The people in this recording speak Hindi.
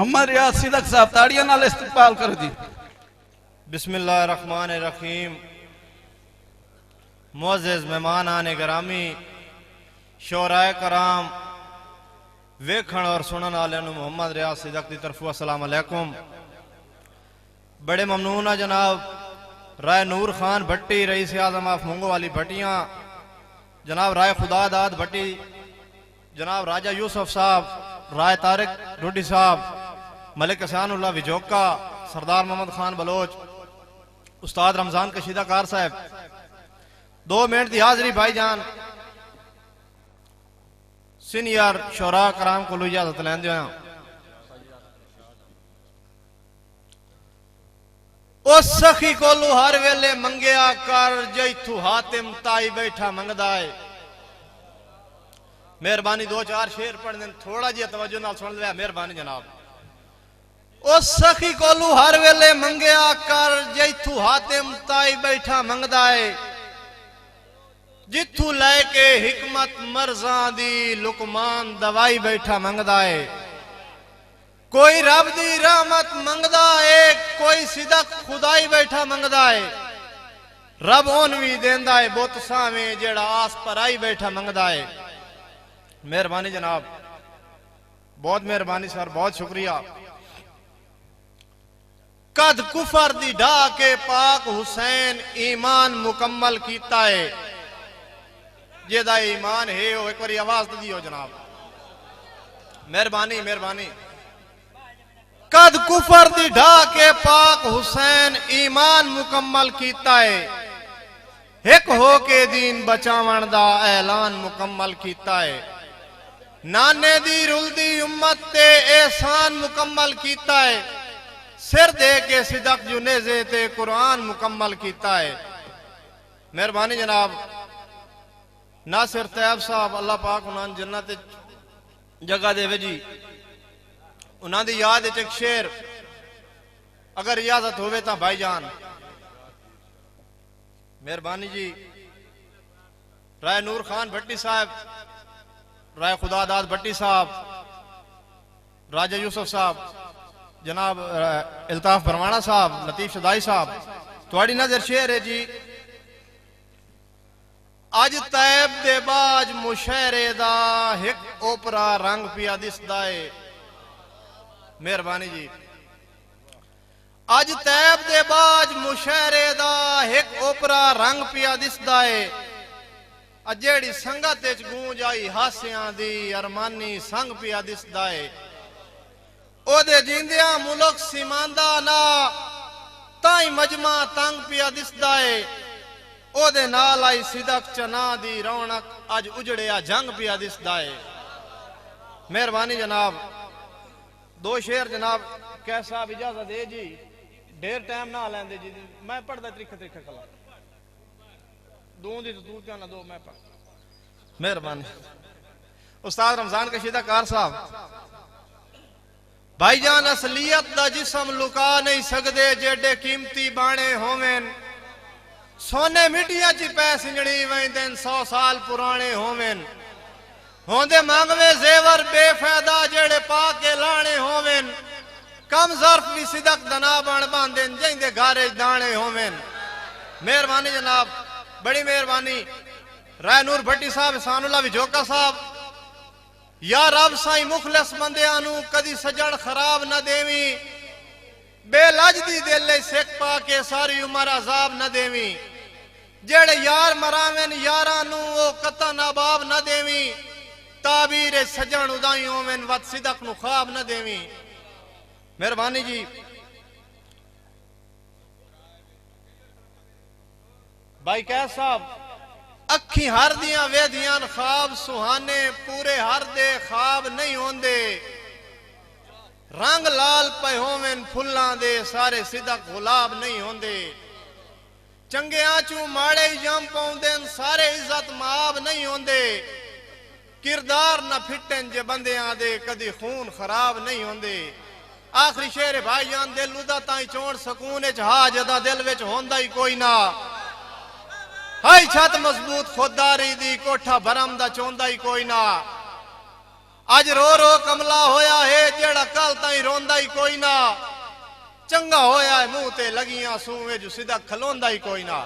मोहम्मद रियाज सिद्दीक साहब ताड़ियां नाल इस्तकबाल करो जी। बिस्मिल्लाहिर्रहमानिर्रहीम। मुअज़्ज़िज़ मेहमान आने गिरामी, शोराए कराम, वेखण और सुनन वाले मोहम्मद रियाज सिद्दीक की तरफों अस्सलाम अलैकुम। बड़े ममनून है जनाब राय नूर खान भट्टी, रईस आज़म ऑफ मुंगो वाली भट्टियाँ, जनाब राय खुदादाद भट्टी, जनाब राजा यूसुफ साहब, राय तारिक डोडी साहब, मलिक हसानुल्लाह विजोका, सरदार मोहम्मद खान बलोच, उस्ताद रमजान कशीदाकार साहब, 2 मिनट की हाजिरी भाईजान सीनियर शोरा कराम को इजाजत लैंदे हैं। ओ सखी कोलू हर वेले मंगया कर, जैथू हातिम ताई बैठा मंगदा है। मेहरबानी 2-4 शेर पढ़ दें, थोड़ा जी तवज्जो नाल सुन लिया, मेहरबानी जनाब। ओ सखी कोलू हर वेले मंगया कर, जैथू हातिम ताई बैठा मंगदा है। जिथू लैके हिकमत मर्जा दी लुकमान दवाई बैठा मंगदा है। कोई रब दी रहमत मंगदा है, कोई सिदक खुदाई बैठा मंगदा है। रब ओन भी देंदा है बुत सावें जेड़ा आस पर आई बैठा मंगदा है। मेहरबानी जनाब, बहुत मेहरबानी सर, बहुत शुक्रिया। कद कुफर दी ढा के पाक हुसैन ईमान मुकम्मल कीता है। जेदा ईमान है वो एक बारी आवाज तो दियो जनाब, मेहरबानी मेहरबानी। कद कुफर दी ढा के पाक हुसैन ईमान मुकम्मल कीता है। एक हो के दीन बचावन दा ऐलान मुकम्मल कीता है। नाने दी रुलदी उम्मत ते एहसान मुकम्मल कीता है। सिर दे के सिदक जुनेजे ते कुरान मुकम्मल कीता है। मेहरबानी जनाब। नासिर तैयब साहब, अल्लाह पाक उन्होंने जन्नत जगह देवे जी, उन्होंने याद एक शेर अगर इजाजत होवे तो भाईजान मेहरबानी जी। राय नूर खान भट्टी साहब, राय खुदादाद भट्टी साहब, राजा यूसुफ साहब, जनाब इल्ताफ बरवाना साहब, लतीफ शदाई साहब, थोड़ी नजर शेर है जी। अज तैब दे बाज मुशहरे दा हिक ओपरा रंग पिया दिसदा है। मेहरबानी जी। अज तैब दे बाज मुशहरे दा हिक ओपरा रंग पिया दिसदा है। जेड़ी संगत विच गूंज आई हासियां दी अरमानी संग पिया दिसदा है। ओदे जिंदियां मुल्क सीमांदा ना ताई मजमा तंग पिया दिसदा है। ओदे नाल आई सिदक चना दी रौनक अज उजड़िया जंग पिया दिसदा है। मेहरबानी जनाब। 2 शेर जनाब कैसा इजाजत दे जी, ढेर टाइम ना लेंदे जी, मैं पढ़दा तरीके तरीके कला दूं दी तू क्या ना दो मैं पढ़। मेहरबानी। उस्ताद रमजान कशीदाकार साहब, भाईजान असलियत दा जिस्म लुका नहीं सकदे जेडे कीमती बाणे होवेन। सोने मिट्टियां च पै सिंजड़ी वेंदे 100 साल पुराने होवेन। होंदे मंगवे जेवर बेफायदा जेड़े पा के लाने होवेन। कम ज़र्फ भी सिदक दना बन बांधे जिंदे घारे दाने होवेन। मेहरबानी जनाब, बड़ी मेहरबानी। राय नूर भट्टी साहब, हसानुल्लाह विजोका साहब, या रब साई मुखलिस बंदियां नू कदी सजण खराब न देवी। बेलज दी दिल सिख पा के सारी उम्र अजाब न देवी। जेड़े यार मरावेन यारां नू ओ कता नाबाब न देवी। ताबीर सजण उदाई होवेन वत सिदक नू ख्वाब न देवी। मेहरबानी जी। भाई कैस साहब, अखी हर दियां वेदियां ख्वाब सुहाने, पूरे हर दे ख्वाब नहीं होंदे। रंग लाल पे होवेन फुल्लां दे सारे सिदक गुलाब नहीं होंदे। चंगियां चू माड़े जम पाउंदे सारे इज्जत माब नहीं होंदे। किरदार न फिटन जे बंदियां दे कदी खून खराब नहीं होंदे। आखिरी शेर भाईजान, दिल उदा ताई चोण सकून च हा जदा दिल विच होंदा ही कोई ना। हाई छत मजबूत खुददारी दी कोठा भरम दा चोंदा ही कोई ना। अज रो रो कमला होया है जेड़ा कल ताई रोंदा ही कोई ना चंगा होया है मुंह ते लगियां सूवे जो सीधा खलोंदा ही कोई ना।